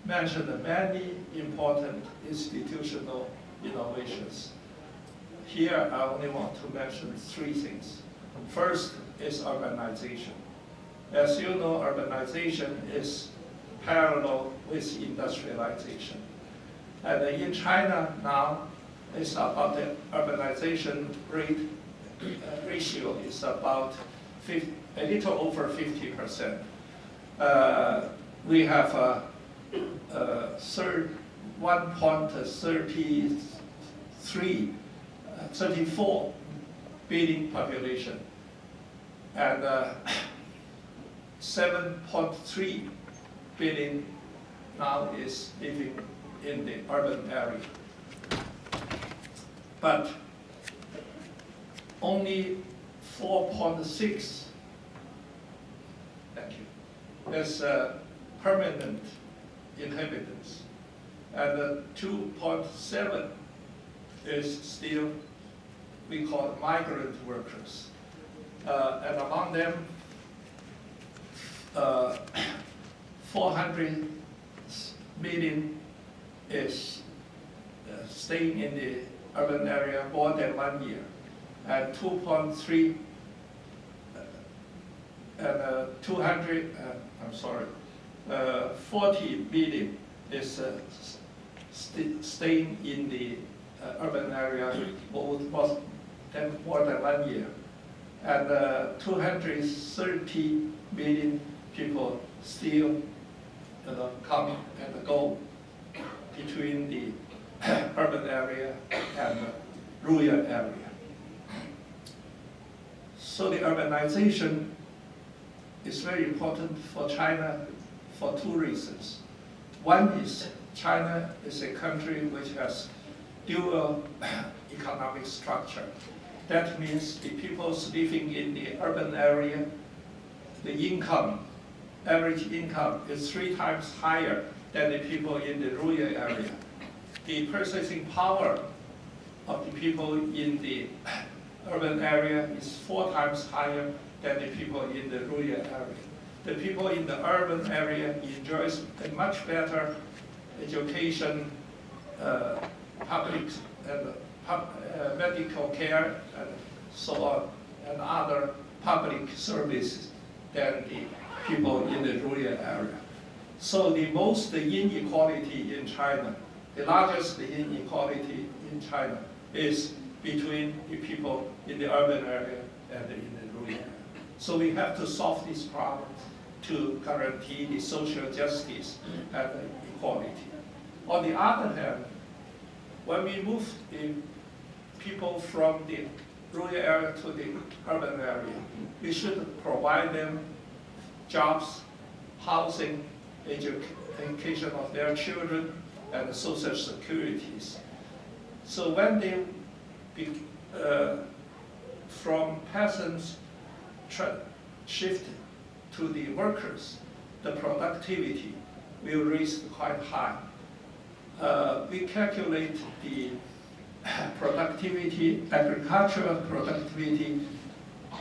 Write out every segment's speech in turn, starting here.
mentioned many important institutional innovations. Here, I only want to mention 3 things. First is urbanization. As you know, urbanization is parallel with industrialization. And in China now, it's about the urbanization rate ratio is about a little over 50%. We have 1.34 billion population, and 7.3 billion now is living in the urban area. But only 4.6, thank you, is permanent inhabitants, and 2.7 is still, we call migrant workers. And among them, 400 million is staying in the urban area more than 1 year, and 2.3 and 40 million is staying in the urban area more than 1 year, and 230 million people still come and go between the urban area and rural area. So the urbanization is very important for China for 2 reasons. One is China is a country which has dual economic structure. That means the people living in the urban area, the income, average income is 3 times higher than the people in the rural area. The purchasing power of the people in the urban area is 4 times higher than the people in the rural area. The people in the urban area enjoys a much better education, public and medical care, and so on, and other public services than the people in the rural area. So the most inequality in China, the largest inequality in China is between the people in the urban area and in the rural area. So we have to solve this problem to guarantee the social justice and equality. On the other hand, when we move the people from the rural area to the urban area, we should provide them jobs, housing, education of their children, and social securities. So when they from peasants shift to the workers, the productivity will raise quite high. We calculate the productivity, agricultural productivity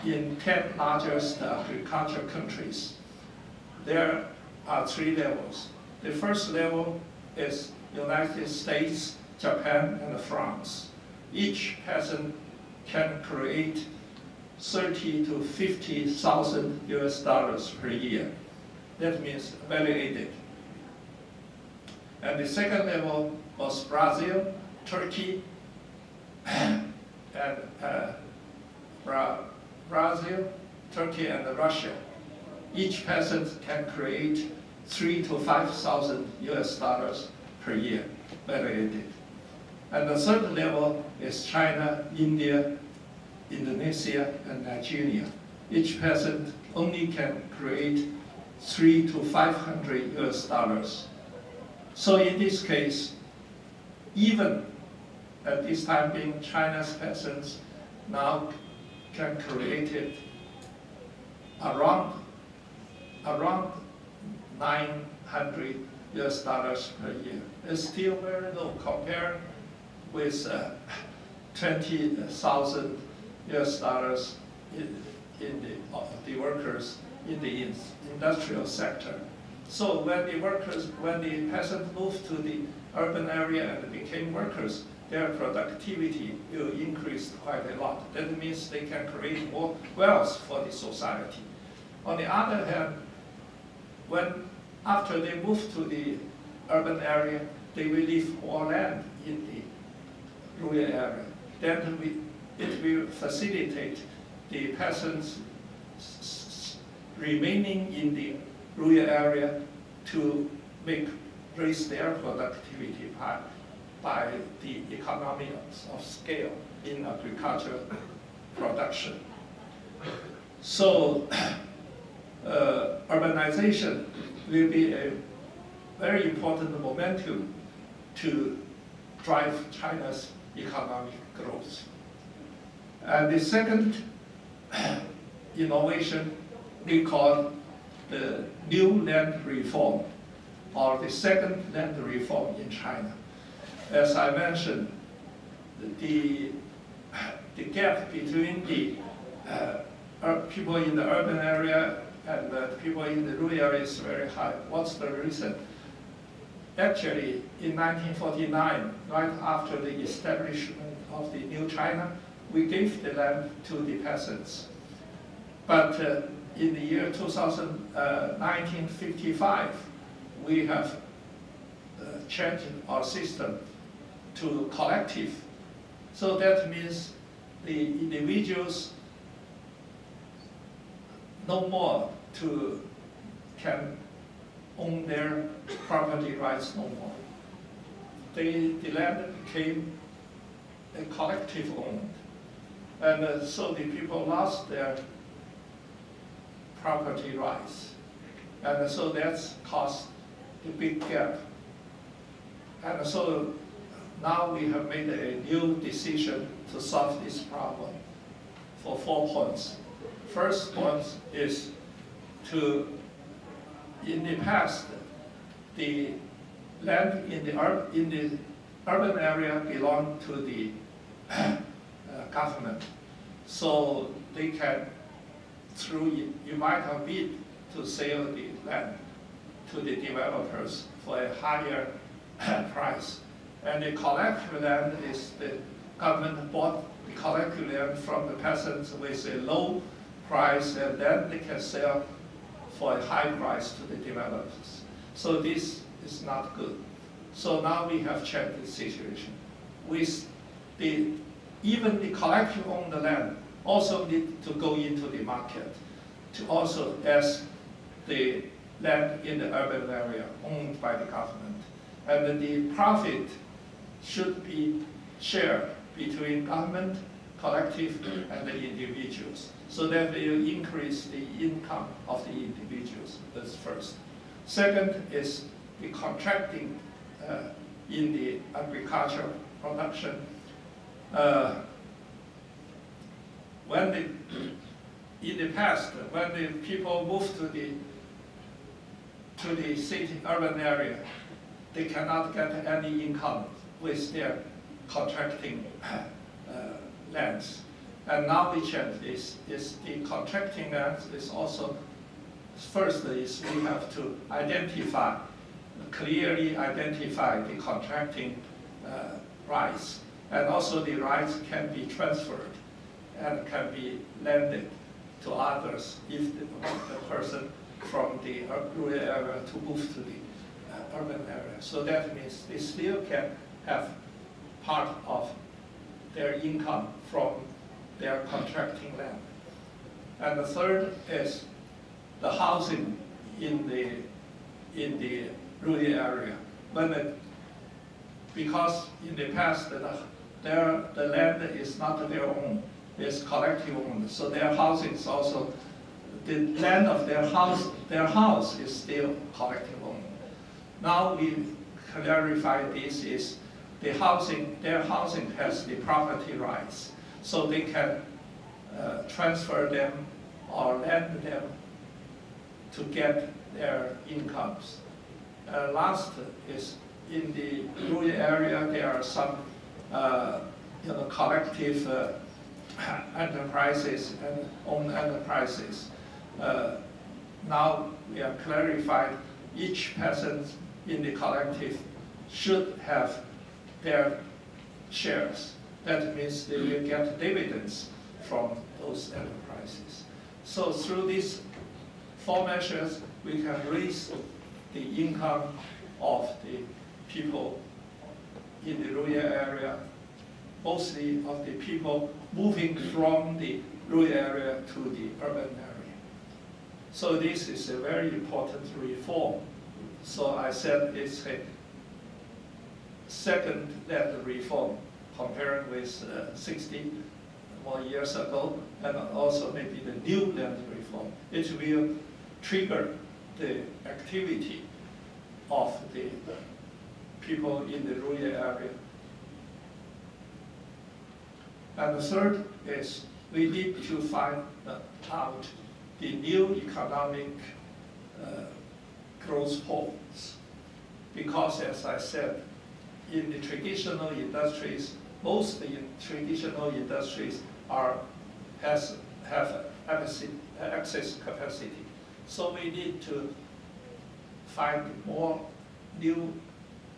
in 10 largest agricultural countries. There are 3 levels. The first level is United States, Japan, and France. Each peasant can create 30 to 50,000 US dollars per year. That means value added. And the second level was Brazil, Turkey, and Brazil, Turkey, and Russia. Each peasant can create 3 to 5,000 US dollars per year, value added. And the third level is China, India, Indonesia, and Nigeria. Each peasant only can create 3 to 500 US dollars. So in this case, even at this time being, China's peasants now can create it around 900 US dollars per year. It's still very low compared with 20,000 US dollars in the workers in the industrial sector. So when the peasants moved to the urban area and became workers, their productivity will increase quite a lot. That means they can create more wealth for the society. On the other hand, after they move to the urban area, they will leave more land in the rural area. Then it will facilitate the peasants remaining in the rural area to raise their productivity by the economy of scale in agricultural production. So urbanization will be a very important momentum to drive China's economic growth. And the second innovation we call the new land reform, or the second land reform in China. As I mentioned, the gap between the people in the urban area and the people in the rural area is very high. What's the reason? Actually, in 1949, right after the establishment of the new China, we gave the land to the peasants. But in the year 1955, we have changed our system to collective. So that means the individuals no more can own their property rights no more. The land became a collective owned. And so the people lost their property rights. And so that's caused a big gap. And so now we have made a new decision to solve this problem for 4 points. First point is in the past, the land in the urban area belonged to the government. So they can, you might have bid to sell the land to the developers for a higher price. And the collective land is the government bought the collective land from the peasants with a low price, and then they can sell for a high price to the developers. So this is not good. So now we have checked the situation. Even the collective owned land also need to go into the market to also as the land in the urban area owned by the government. And the profit should be shared between government, collective, and the individuals. So that will increase the income of the individuals. That's first. Second is the contracting in the agricultural production. In the past, when the people moved to the city urban area, they cannot get any income with their contracting lands. And now we change this. The contracting lands is also, first is we have to clearly identify the contracting rights. And also the rights can be transferred and can be lended to others if the person from the rural area to move to the urban area. So that means they still can have part of their income from their contracting land. And the third is the housing in the rural area. Because in the past the land is not their own, it's collective owned. So their housing is also, the land of their house is still collective owned. Now we clarify this is their housing has the property rights. So they can transfer them or lend them to get their incomes. Last is in the rural area, there are some collective enterprises and owned enterprises. Now we have clarified each person in the collective should have their shares. That means they will get dividends from those enterprises. So through these 4 measures, we can raise the income of the people in the rural area, mostly of the people moving from the rural area to the urban area. So this is a very important reform. So I said it's a second land reform comparing with 60 more years ago, and also maybe the new land reform. It will trigger the activity of the people in the rural area. And the third is we need to find out the new economic growth poles. Because as I said, in the traditional industries, most traditional industries have excess capacity. So we need to find more new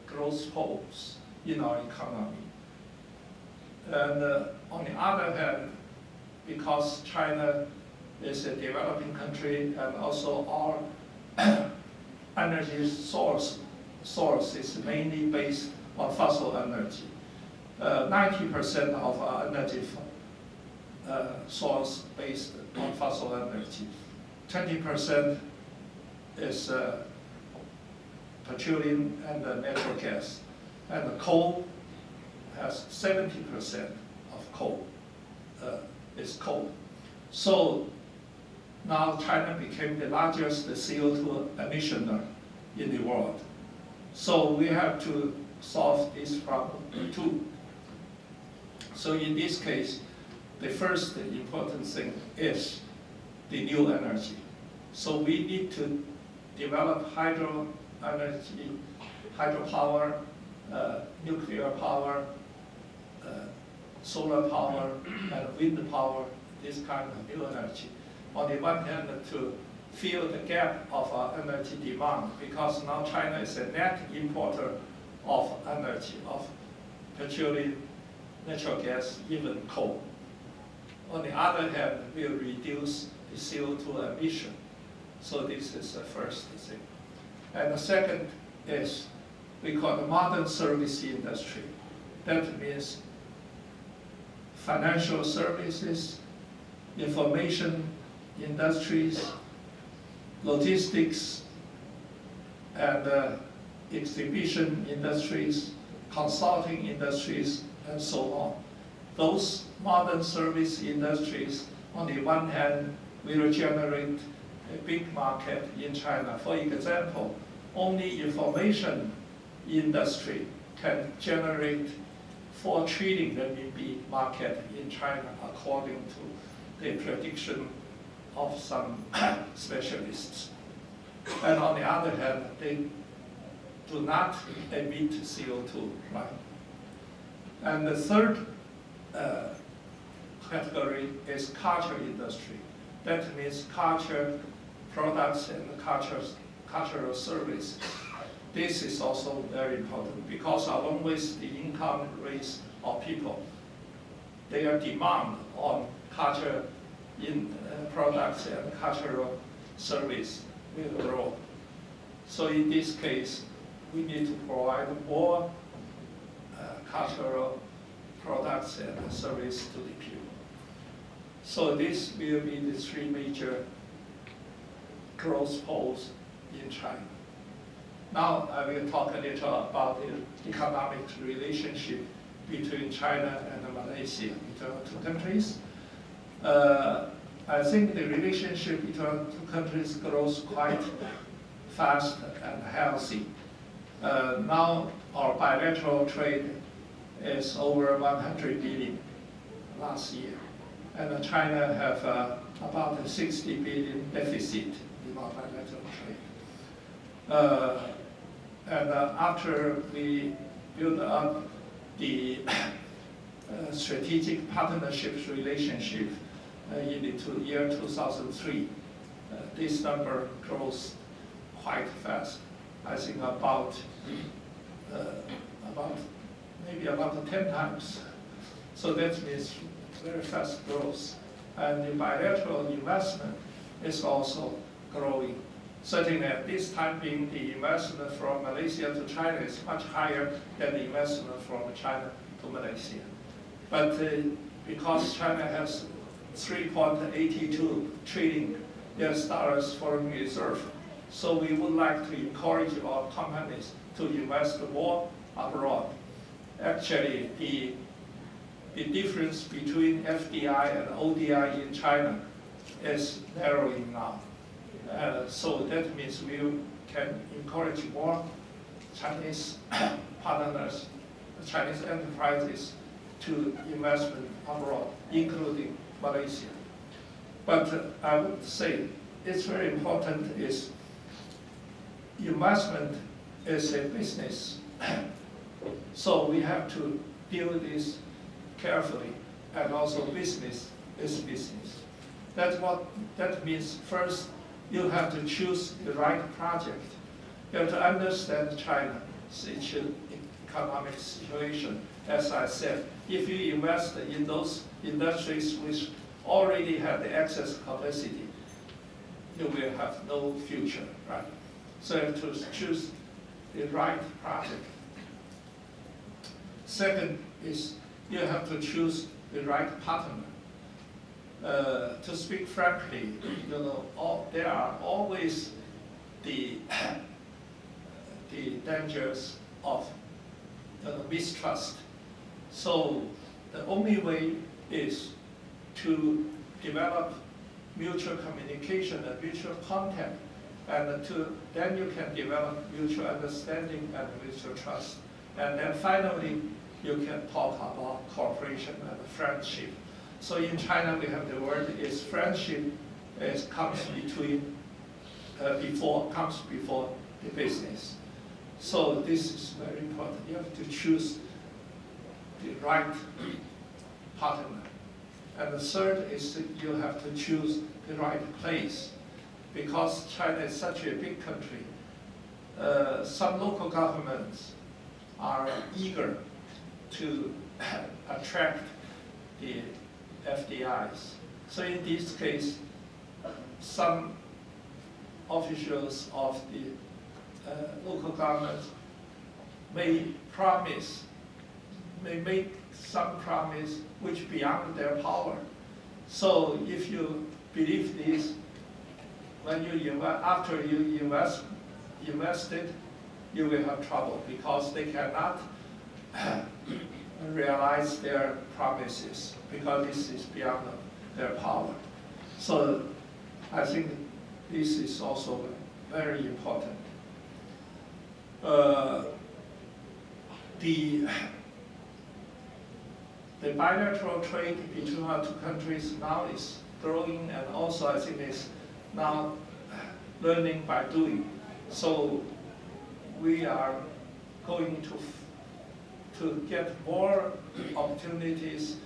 growth poles in our economy. And on the other hand, because China is a developing country and also our energy source is mainly based on fossil energy. 90% of our energy source based on fossil energy. 20% is petroleum and natural gas. And the coal has 70% of coal, is coal. So now China became the largest CO2 emissioner in the world. So we have to solve this problem too. So in this case, the first important thing is the new energy. So we need to develop hydro energy, hydropower, nuclear power, solar power, and wind power, this kind of new energy. On the one hand, to fill the gap of our energy demand, because now China is a net importer of energy, of petroleum, natural gas, even coal. On the other hand, we'll reduce the CO2 emission. So this is the first thing. And the second is we call the modern service industry. That means financial services, information industries, logistics, and exhibition industries, consulting industries, and so on. Those modern service industries, on the one hand, will generate a big market in China. For example, only information industry can generate 4 trillion RMB market in China, according to the prediction of some specialists. And on the other hand, they do not emit CO2, right? And the third category is culture industry. That means culture products and cultural services. This is also very important because along with the income raise of people, their demand on culture in products and cultural service will grow. So in this case, we need to provide more cultural products and service to the people. So this will be the 3 major growth poles in China. Now I will talk a little about the economic relationship between China and Malaysia, between the 2 countries. I think the relationship between 2 countries grows quite fast and healthy. Now our bilateral trade is over 100 billion last year. And China have about a 60 billion deficit in our bilateral trade. And after we build up the strategic partnerships relationship in the year 2003, this number grows quite fast. I think maybe about 10 times. So that means very fast growth. And the bilateral investment is also growing. Certainly at this time being, the investment from Malaysia to China is much higher than the investment from China to Malaysia. But because China has 3.82 trillion US dollars foreign reserve, so we would like to encourage our companies to invest more abroad. Actually, the difference between FDI and ODI in China is narrowing now. So that means we can encourage more Chinese partners, Chinese enterprises to investment abroad, including Malaysia. But I would say it's very important is investment is a business. So we have to deal with this carefully, and also business is business. That means first you have to choose the right project. You have to understand China's economic situation. As I said, if you invest in those industries which already have the excess capacity, you will have no future, right? So you have to choose the right project. Second is you have to choose the right partner. To speak frankly, there are always the dangers of mistrust. So the only way is to develop mutual communication and mutual contact, and then you can develop mutual understanding and mutual trust. And then finally, you can talk about cooperation and friendship. So in China, we have the word is friendship comes before the business. So this is very important. You have to choose the right partner. And the third is that you have to choose the right place. Because China is such a big country, some local governments are eager to attract the FDIs. So in this case, some officials of the local government may make some promise which beyond their power. So if you believe this, when you after you invested, you will have trouble because they cannot realize their promises because this is beyond their power. So I think this is also very important. The bilateral trade between our two countries now is growing, and also I think is now learning by doing. So we are going to get more opportunities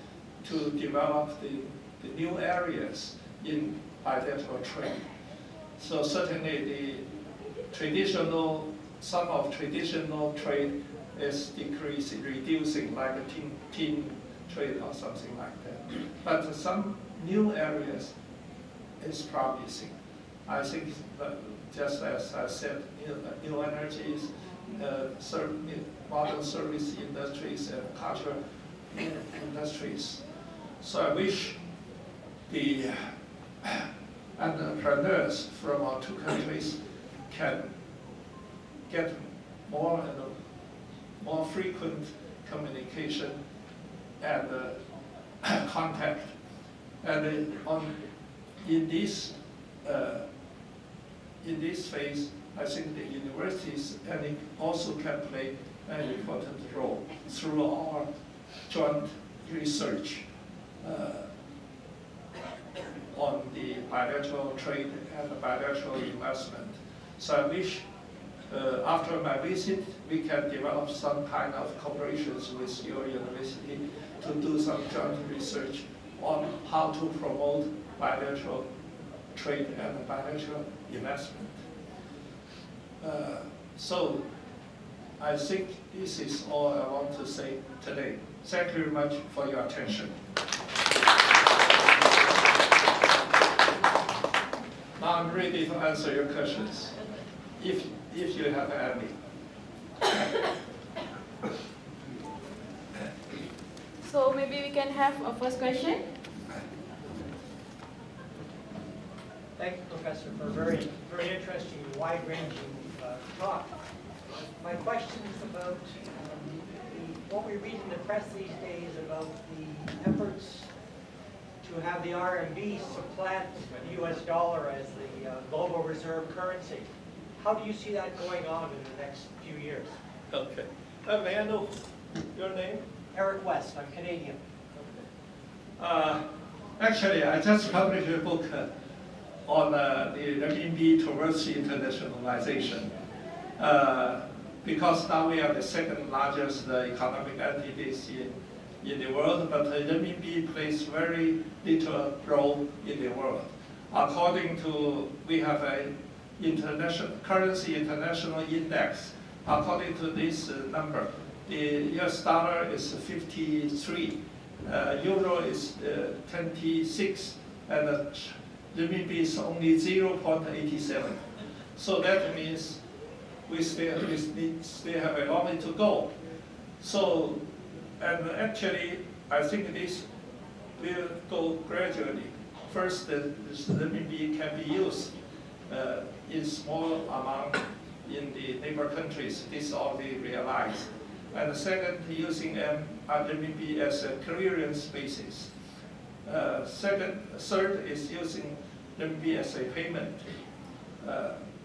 to develop the new areas in bilateral trade. So certainly some of traditional trade is decreasing, reducing, like a tin trade or something like that. But some new areas is promising. I think just as I said, new energies, modern service industries and cultural industries. So I wish the entrepreneurs from our two countries can get more and more frequent communication and contact. And in this phase, I think the universities also can play an important role through our joint research on the bilateral trade and bilateral investment. So I wish after my visit, we can develop some kind of cooperations with your university to do some joint research on how to promote bilateral trade and bilateral investment. So I think this is all I want to say today. Thank you very much for your attention. Now I'm ready to answer your questions, if you have any. So maybe we can have a first question. Thank you, Professor, for a very, very interesting, wide-ranging talk. My question is about what we read in the press these days about the efforts to have the RMB supplant the US dollar as the global reserve currency. How do you see that going on in the next few years? Okay. May I know your name? Eric West, I'm Canadian. Actually, I just published a book on the renminbi towards internationalization. Because now we are the second largest economic entities in the world, but the renminbi plays very little role in the world. According to, we have a currency international index. According to this number, the US dollar is 53, euro is 26, and the renminbi is only 0.87. So that means we still have a long way to go. So, and actually, I think this will go gradually. First, the renminbi can be used in small amount in the neighbor countries. This already realized. And the second, using renminbi as a clearance basis. Third is using renminbi as a payment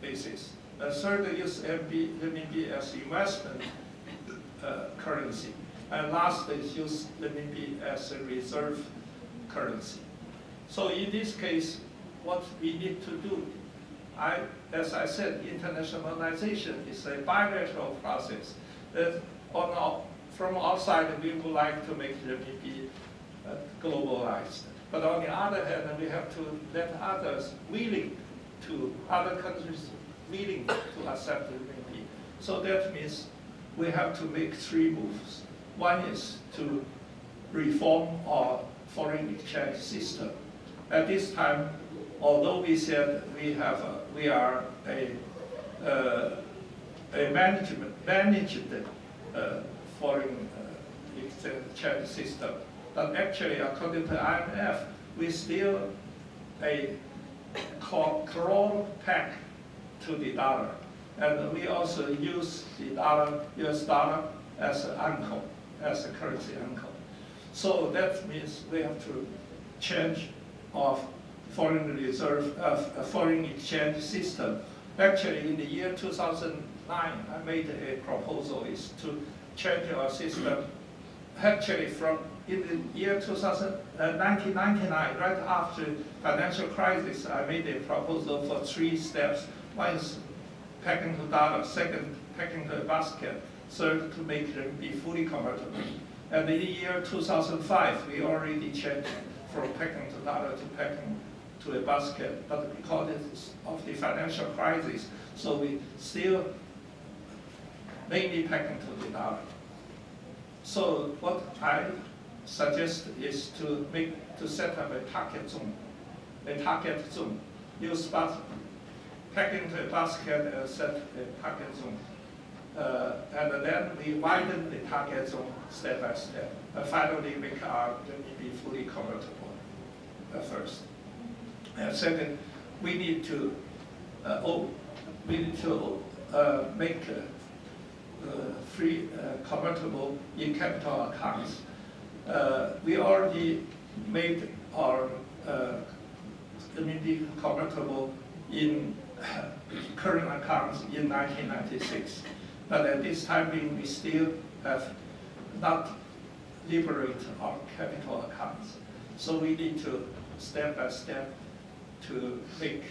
basis. Third, use renminbi as investment currency. And last is use renminbi as a reserve currency. So in this case, what we need to do, as I said, internationalization is a bilateral process. From outside, we would like to make renminbi globalized. But on the other hand, we have to let other countries willing to accept the renminbi. So that means we have to make three moves. One is to reform our foreign exchange system. At this time, although we said we are a managed foreign exchange system, but actually, according to IMF, we still a crawl peg to the dollar, and we also use the US dollar as an anchor, as a currency anchor. So that means we have to change our foreign exchange system. Actually, in the year 2009, I made a proposal is to change our system. Actually, from in the year 1999, right after financial crisis, I made a proposal for 3 steps. One is pegging to dollar, second, pegging to a basket, third, to make renminbi fully convertible. And in the year 2005, we already changed from pegging to dollar to pegging to a basket, but because of the financial crisis, so we still mainly pegging to the dollar. So what I suggest is to set up a target zone, use pegging to a basket and set a target zone. And then we widen the target zone step by step. And finally, make our renminbi fully convertible first. And second, we need to make free convertible in capital accounts. We already made our renminbi convertible in current accounts in 1996. But at this time, we still have not liberated our capital accounts. So we need to, step by step, to make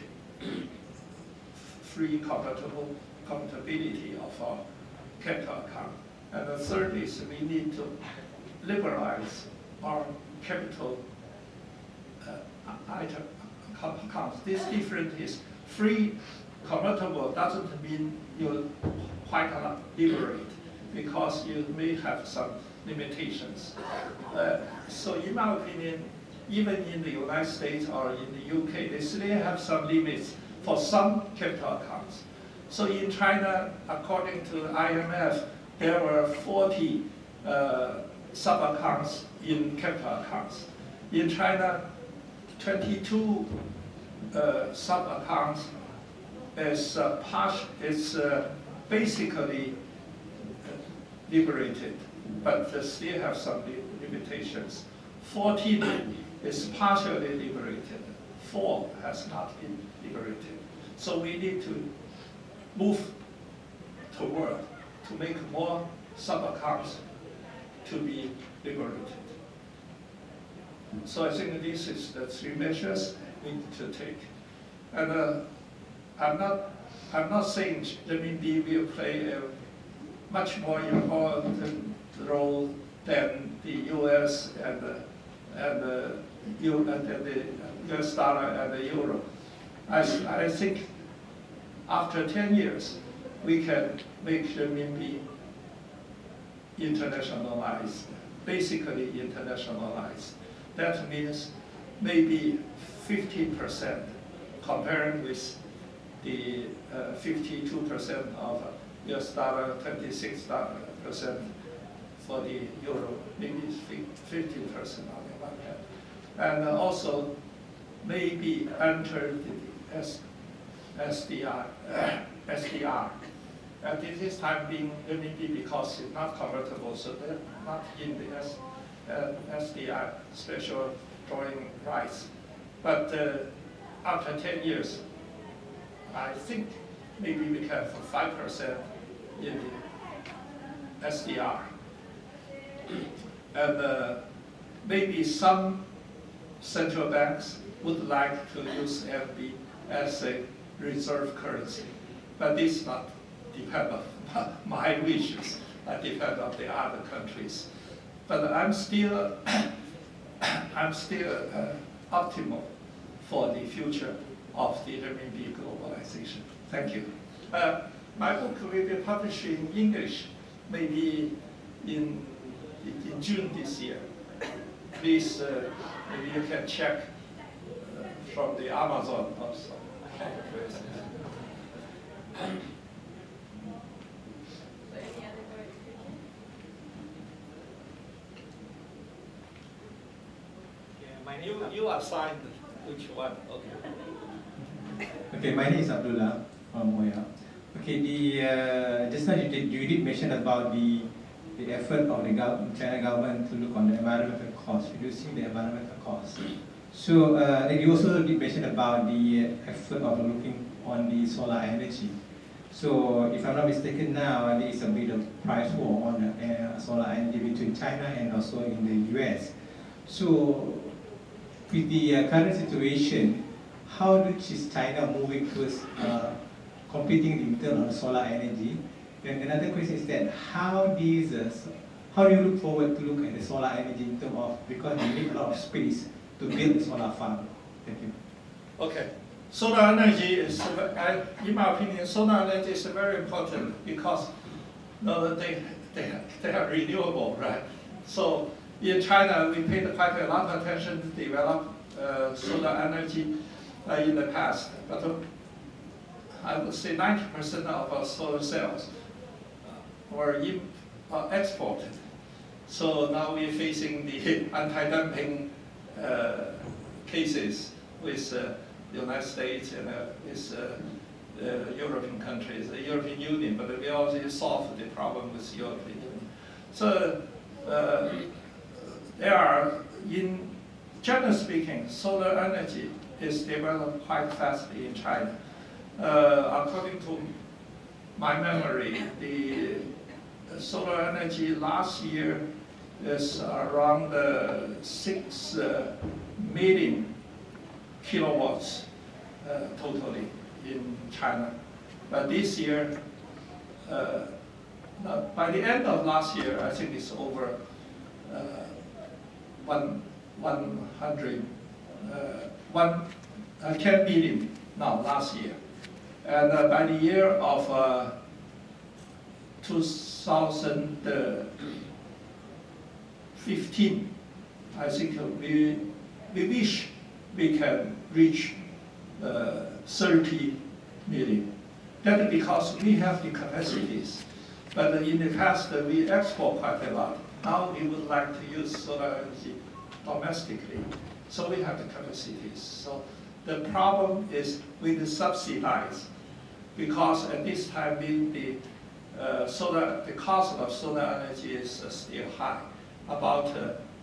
free convertibility of our capital account. And the third is we need to liberalize our capital item accounts. This difference is free convertible doesn't mean you quite cannot liberate because you may have some limitations. So in my opinion, even in the United States or in the UK, they still have some limits for some capital accounts. So in China, according to IMF, there were 40 sub-accounts in capital accounts. In China, 22 sub-accounts is basically liberated, but they still have some limitations. 14 is partially liberated. 4 has not been liberated. So we need to move toward to make more sub-accounts to be liberated. So I think this is the 3 measures we need to take. And I'm not saying renminbi will play a much more important role than the U.S. and the U.S. dollar and the euro. I think after 10 years, we can make renminbi internationalized, basically internationalized. That means maybe 50% comparing with the 52% of US dollar, 26% for the euro, maybe 15% on the one hand. And also maybe enter the SDR. And this time being renminbi because it's not convertible, so they're not in the SDR, special drawing rights. But after 10 years, I think maybe we can for 5% in the SDR. And maybe some central banks would like to use RMB as a reserve currency, but this not depend on my wishes. It depend on the other countries. But I'm still optimal for the future of the renminbi globalization. Thank you. My book will be published in English, maybe in June this year. Please, maybe you can check from the Amazon also. You assigned which one? Okay. Okay, my name is Abdullah from Moya. Okay, just now you did mention about the effort of the China government to look on the environmental costs, reducing the environmental costs. So you also did mention about the effort of looking on the solar energy. So if I'm not mistaken now, there is a bit of price war on solar energy between China and also in the US. So with the current situation, how is China moving towards competing in terms of solar energy? And another question is that how do you look forward to look at the solar energy in terms of, because you need a lot of space to build a solar farm? Thank you. Okay. Solar energy is, in my opinion, solar energy is very important because they are renewable, right? So in China, we paid quite a lot of attention to develop solar energy in the past. But I would say 90% of our solar cells were exported. So now we're facing the anti-dumping cases with the United States and with European countries, the European Union, but we already solved the problem with the European Union. So there are, in generally speaking, solar energy is developed quite fastly in China. According to my memory, the solar energy last year is around 6 million kilowatts totally in China. But this year, by the end of last year, I think it's over 10 billion now last year. And by the year of 2015, I think we wish we can reach 30 million. That's because we have the capacities. But in the past, we export quite a lot. Now we would like to use solar energy domestically. So we have the capacities. So the problem is with the subsidies, because at this time the cost of solar energy is still high, about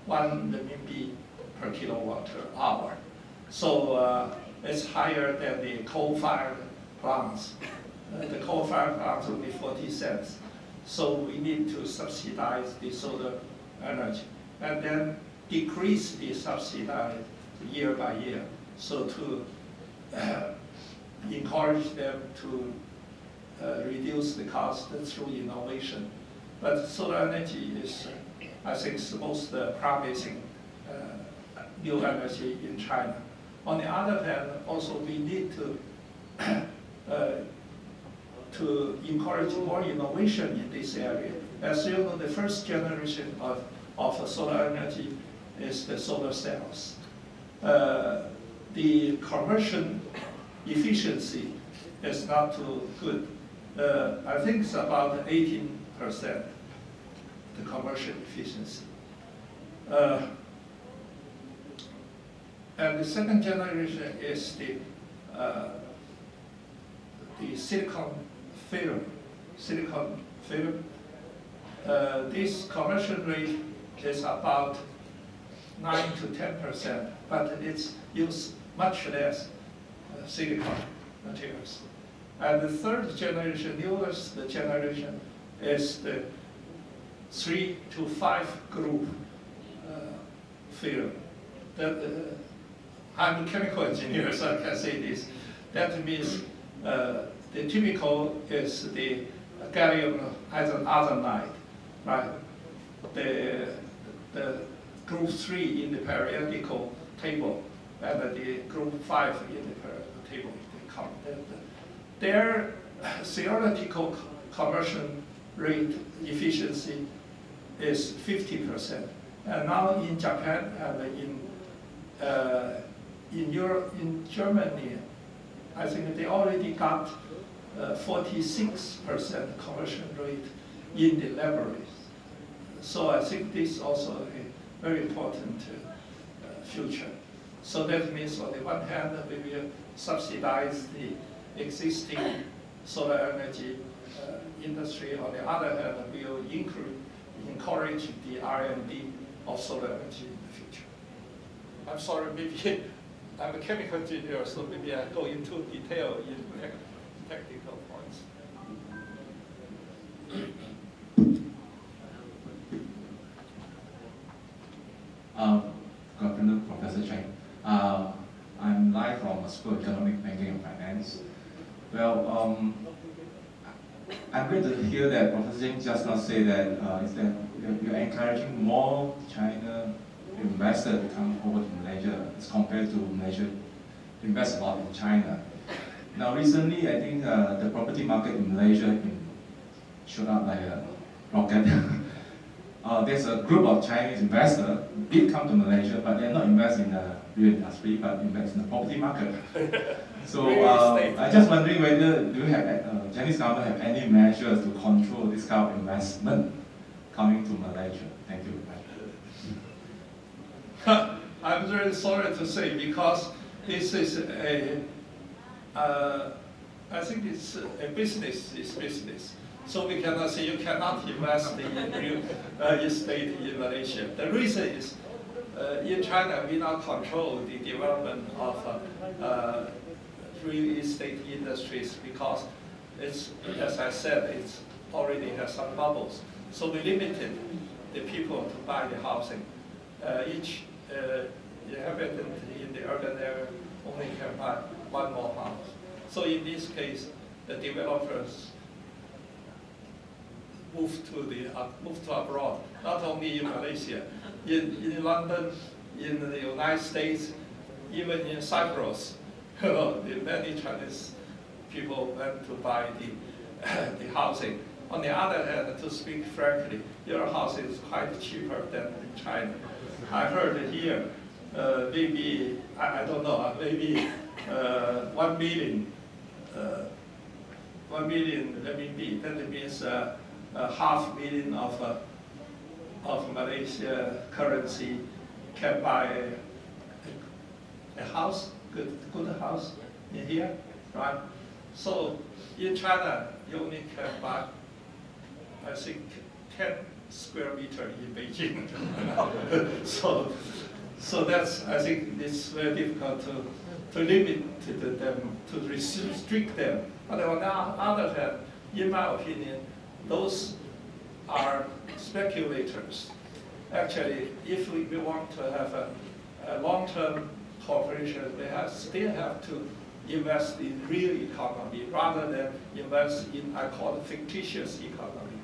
1 RMB per kilowatt hour. So it's higher than the coal-fired plants. The coal-fired plants will be 40 cents. So we need to subsidize the solar energy and then decrease the subsidy year by year. So to encourage them to reduce the cost through innovation. But solar energy is, I think, the most promising new energy in China. On the other hand, also we need to encourage more innovation in this area. As you know, the first generation of solar energy is the solar cells. The conversion efficiency is not too good. I think it's about 18%, the conversion efficiency. And the second generation is the silicon film. This conversion rate is about 9 to 10%, but it's used much less silicon materials. And the third generation, newest generation, is the 3 to 5 group film. I'm a chemical engineer, so I can say this. That means the typical is the gallium arsenide, right? The group 3 in the periodical table and the group 5 in the periodical table. Their theoretical conversion rate efficiency is 50%. And now in Japan and in Europe, in Germany, I think they already got 46% conversion rate in the laboratories. So I think this is also a very important future. So that means on the one hand, we will subsidize the existing solar energy industry. On the other hand, we will encourage the R&D of solar energy in the future. I'm sorry, maybe I'm a chemical engineer, so maybe I go into detail in technical points. Good afternoon, Professor Cheng. I'm live from the School of Economic Banking and Finance. Well, I'm glad to hear that Professor Cheng just now say that you're encouraging more China investors to come over to Malaysia as compared to Malaysia to invest a lot in China. Now recently, I think the property market in Malaysia shot up like a rocket. There's a group of Chinese investors did come to Malaysia, but they're not investing in the real industry, but invest in the property market. So I'm just wondering whether Chinese government have any measures to control this kind of investment coming to Malaysia? Thank you. I'm very sorry to say, because this is I think it's a business is business. So we cannot say you cannot invest in real estate in Malaysia. The reason is in China we now control the development of real estate industries, because it's, as I said, it's already has some bubbles. So we limited the people to buy the housing. Each inhabitant in the urban area only can buy one more house. So in this case, the developers move to abroad, not only in Malaysia, in London, in the United States, even in Cyprus. Many Chinese people went to buy the housing. On the other hand, to speak frankly, your house is quite cheaper than in China. I heard here, maybe, I don't know, maybe 1 million, 1 million RMB, that means a $500,000 of Malaysia currency can buy a house, good house in here, right? So in China, you only can buy, I think, 10 square meter in Beijing. so that's, I think it's very difficult to limit them, to restrict them. But on the other hand, in my opinion, those are speculators. Actually, if we want to have a long-term cooperation, we still have to invest in real economy rather than invest in, I call it, fictitious economy.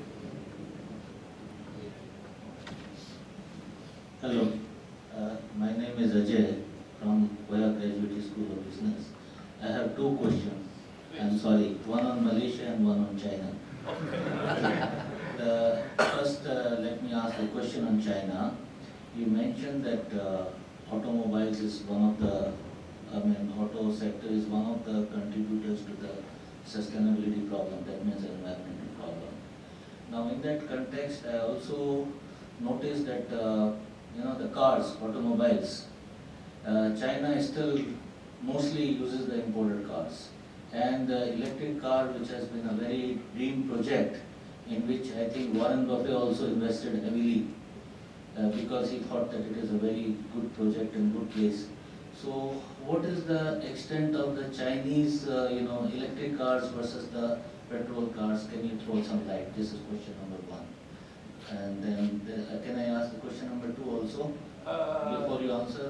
Hello, my name is Ajay from Graduate School of Business. I have 2 questions. I'm sorry, one on Malaysia and one on China. First, let me ask a question on China. You mentioned that automobiles is one of the, auto sector is one of the contributors to the sustainability problem, that means environmental problem. Now in that context, I also noticed that, the cars, automobiles, China still mostly uses the imported cars. And the electric car, which has been a very dream project, in which I think Warren Buffett also invested heavily because he thought that it is a very good project and good place. So what is the extent of the Chinese, electric cars versus the petrol cars? Can you throw some light? This is question number 1. And then, can I ask the question number 2 also, before you answer?